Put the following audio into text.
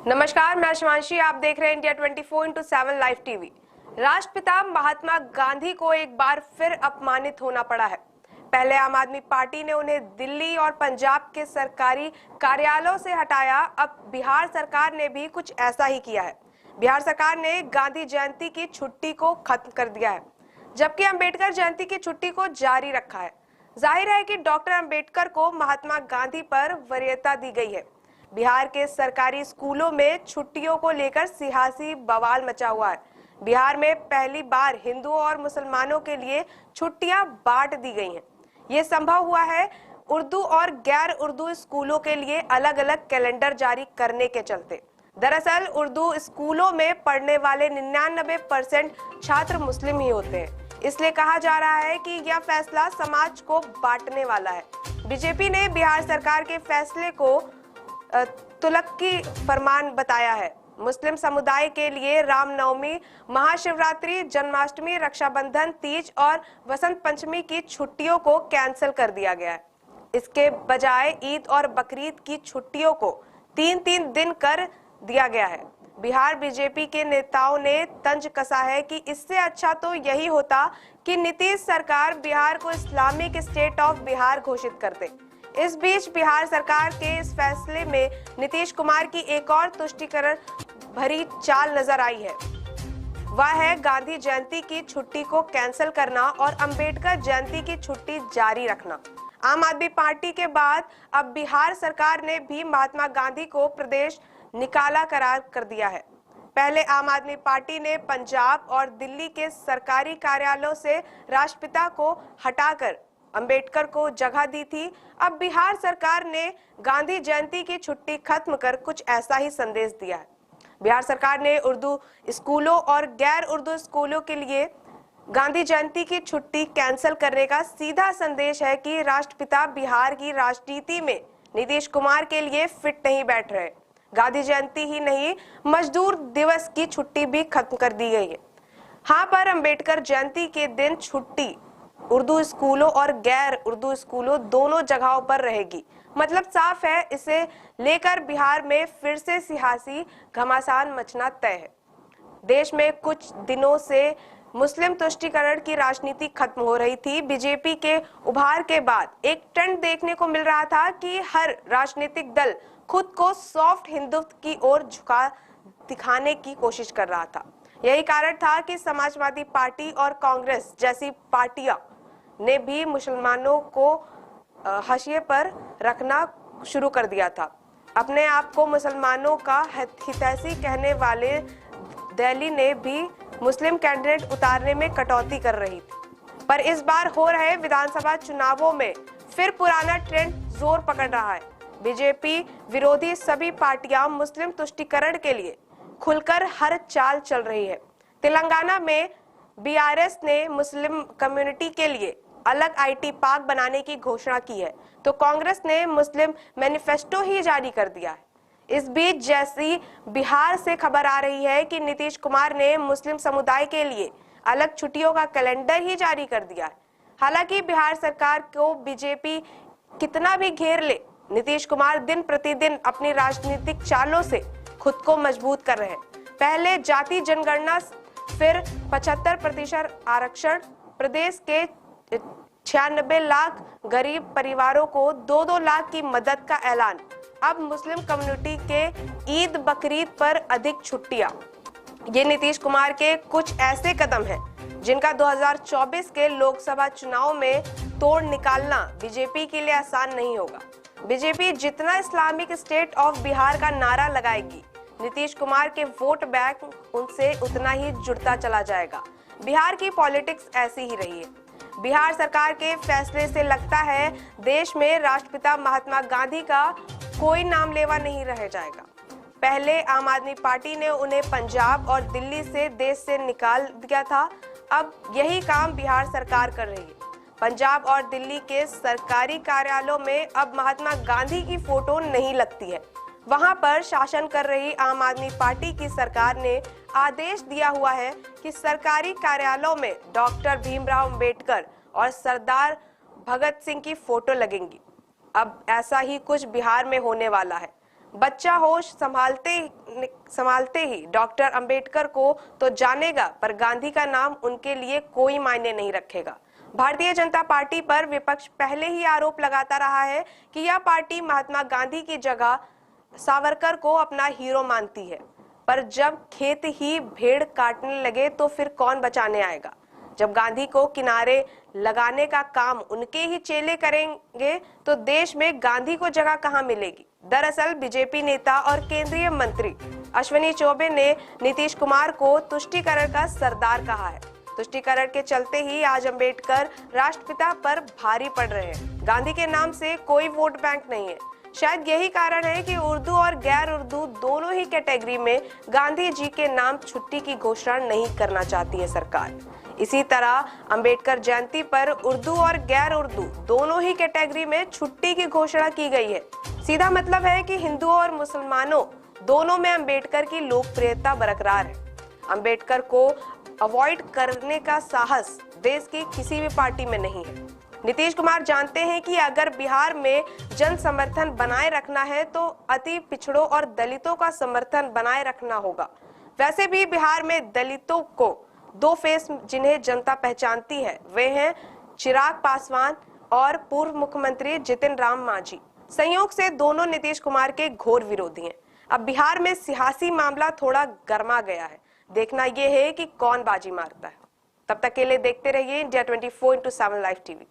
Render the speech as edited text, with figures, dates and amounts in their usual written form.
नमस्कार, मैं शिवांशी। आप देख रहे हैं इंडिया 24/7 लाइव टीवी। राष्ट्रपिता महात्मा गांधी को एक बार फिर अपमानित होना पड़ा है। पहले आम आदमी पार्टी ने उन्हें दिल्ली और पंजाब के सरकारी कार्यालयों से हटाया, अब बिहार सरकार ने भी कुछ ऐसा ही किया है। बिहार सरकार ने गांधी जयंती की छुट्टी को खत्म कर दिया है, जबकि अंबेडकर जयंती की छुट्टी को जारी रखा है। जाहिर है कि डॉक्टर अंबेडकर को महात्मा गांधी पर वरीयता दी गई है। बिहार के सरकारी स्कूलों में छुट्टियों को लेकर सियासी बवाल मचा हुआ है। बिहार में पहली बार हिंदुओं और मुसलमानों के लिए छुट्टियां बांट दी गई हैं। ये संभव हुआ है उर्दू और गैर उर्दू स्कूलों के लिए अलग अलग कैलेंडर जारी करने के चलते। दरअसल उर्दू स्कूलों में पढ़ने वाले 99% छात्र मुस्लिम ही होते हैं, इसलिए कहा जा रहा है कि यह फैसला समाज को बांटने वाला है। बीजेपी ने बिहार सरकार के फैसले को तुलक्की फरमान बताया है। मुस्लिम समुदाय के लिए रामनवमी, महाशिवरात्रि, जन्माष्टमी, रक्षाबंधन, तीज और वसंत पंचमी की छुट्टियों को कैंसिल कर दिया गया है। इसके बजाय ईद और बकरीद की छुट्टियों को 3-3 दिन कर दिया गया है। बिहार बीजेपी के नेताओं ने तंज कसा है कि इससे अच्छा तो यही होता कि नीतीश सरकार बिहार को इस्लामिक स्टेट ऑफ बिहार घोषित करते। इस बीच बिहार सरकार के इस फैसले में नीतीश कुमार की एक और तुष्टीकरण भरी चाल नजर आई है। वह है गांधी जयंती की छुट्टी को कैंसिल करना और अंबेडकर जयंती की छुट्टी जारी रखना। आम आदमी पार्टी के बाद अब बिहार सरकार ने भी महात्मा गांधी को प्रदेश निकाला करार कर दिया है। पहले आम आदमी पार्टी ने पंजाब और दिल्ली के सरकारी कार्यालयों से राष्ट्रपिता को हटाकर अंबेडकर को जगह दी थी। अब बिहार सरकार ने गांधी जयंती की छुट्टी खत्म कर कुछ ऐसा ही संदेश दिया है। बिहार सरकार ने उर्दू स्कूलों और गैर उर्दू स्कूलों के लिए गांधी जयंती की छुट्टी कैंसिल करने का सीधा संदेश है कि राष्ट्रपिता बिहार की राजनीति में नीतीश कुमार के लिए फिट नहीं बैठ रहे। गांधी जयंती ही नहीं, मजदूर दिवस की छुट्टी भी खत्म कर दी गई है। हाँ, पर अंबेडकर जयंती के दिन छुट्टी उर्दू स्कूलों और गैर उर्दू स्कूलों दोनों जगहों पर रहेगी। मतलब साफ है, इसे लेकर बिहार में फिर से सियासी घमासान मचना तय है। देश में कुछ दिनों से मुस्लिम तुष्टीकरण की राजनीति खत्म हो रही थी। बीजेपी के उभार के बाद एक ट्रेंड देखने को मिल रहा था कि हर राजनीतिक दल खुद को सॉफ्ट हिंदुत्व की ओर झुका दिखाने की कोशिश कर रहा था। यही कारण था कि समाजवादी पार्टी और कांग्रेस जैसी पार्टियां ने भी मुसलमानों को हाशिए पर रखना शुरू कर दिया था। अपने आप को मुसलमानों का हितैषी कहने वाले दिल्ली ने भी मुस्लिम कैंडिडेट उतारने में कटौती कर रही थी। पर इस बार हो रहे विधानसभा चुनावों में फिर पुराना ट्रेंड जोर पकड़ रहा है। बीजेपी विरोधी सभी पार्टियां मुस्लिम तुष्टीकरण के लिए खुलकर हर चाल चल रही है। तेलंगाना में बीआरएस ने मुस्लिम कम्युनिटी के लिए अलग आईटी पार्क बनाने की घोषणा की है, तो कांग्रेस ने मुस्लिम मैनिफेस्टो ही जारी कर दिया है। इस बीच जैसी बिहार से खबर आ रही है कि नीतीश कुमार ने मुस्लिम समुदाय के लिए अलग छुट्टियों का कैलेंडर ही जारी कर दिया है। हालांकि बिहार सरकार को बीजेपी कितना भी घेर ले, नीतीश कुमार दिन प्रतिदिन अपनी राजनीतिक चालों से खुद को मजबूत कर रहे हैं। पहले जाति जनगणना, फिर 75% आरक्षण, प्रदेश के 96 लाख गरीब परिवारों को 2-2 लाख की मदद का ऐलान, अब मुस्लिम कम्युनिटी के ईद बकरीद पर अधिक छुट्टियां। ये नीतीश कुमार के कुछ ऐसे कदम हैं जिनका 2024 के लोकसभा चुनाव में तोड़ निकालना बीजेपी के लिए आसान नहीं होगा। बीजेपी जितना इस्लामिक स्टेट ऑफ बिहार का नारा लगाएगी, नीतीश कुमार के वोट बैंक उनसे उतना ही जुड़ता चला जाएगा। बिहार की पॉलिटिक्स ऐसी ही रही है। बिहार सरकार के फैसले से लगता है देश में राष्ट्रपिता महात्मा गांधी का कोई नाम लेवा नहीं रह जाएगा। पहले आम आदमी पार्टी ने उन्हें पंजाब और दिल्ली से देश से निकाल दिया था, अब यही काम बिहार सरकार कर रही है। पंजाब और दिल्ली के सरकारी कार्यालयों में अब महात्मा गांधी की फोटो नहीं लगती है। वहां पर शासन कर रही आम आदमी पार्टी की सरकार ने आदेश दिया हुआ है कि सरकारी कार्यालयों में डॉक्टर भीमराव अंबेडकर और सरदार भगत सिंह की फोटो लगेंगी। अब ऐसा ही कुछ बिहार में होने वाला है। बच्चा होश संभालते ही डॉक्टर अंबेडकर को तो जानेगा, पर गांधी का नाम उनके लिए कोई मायने नहीं रखेगा। भारतीय जनता पार्टी पर विपक्ष पहले ही आरोप लगाता रहा है कि यह पार्टी महात्मा गांधी की जगह सावरकर को अपना हीरो मानती है, पर जब खेत ही भेड़ काटने लगे तो फिर कौन बचाने आएगा। जब गांधी को किनारे लगाने का काम उनके ही चेले करेंगे तो देश में गांधी को जगह कहां मिलेगी। दरअसल बीजेपी नेता और केंद्रीय मंत्री अश्विनी चौबे ने नीतीश कुमार को तुष्टीकरण का सरदार कहा है। तुष्टीकरण के चलते ही आज अंबेडकर राष्ट्रपिता पर भारी पड़ रहे हैं। गांधी के नाम से कोई वोट बैंक नहीं है। शायद यही कारण है कि उर्दू और गैर उर्दू दोनों ही कैटेगरी में गांधी जी के नाम छुट्टी की घोषणा नहीं करना चाहती है सरकार। इसी तरह अंबेडकर जयंती पर उर्दू और गैर उर्दू दोनों ही कैटेगरी में छुट्टी की घोषणा की गई है। सीधा मतलब है कि हिंदुओं और मुसलमानों दोनों में अंबेडकर की लोकप्रियता बरकरार है। अंबेडकर को अवॉइड करने का साहस देश की किसी भी पार्टी में नहीं है। नीतीश कुमार जानते हैं कि अगर बिहार में जन समर्थन बनाए रखना है तो अति पिछड़ों और दलितों का समर्थन बनाए रखना होगा। वैसे भी बिहार में दलितों को दो फेस जिन्हें जनता पहचानती है वे हैं चिराग पासवान और पूर्व मुख्यमंत्री जितिन राम मांझी। संयोग से दोनों नीतीश कुमार के घोर विरोधी हैं। अब बिहार में सियासी मामला थोड़ा गर्मा गया है। देखना यह है कि कौन बाजी मारता है। तब तक के लिए देखते रहिए इंडिया 24/7 लाइव टीवी।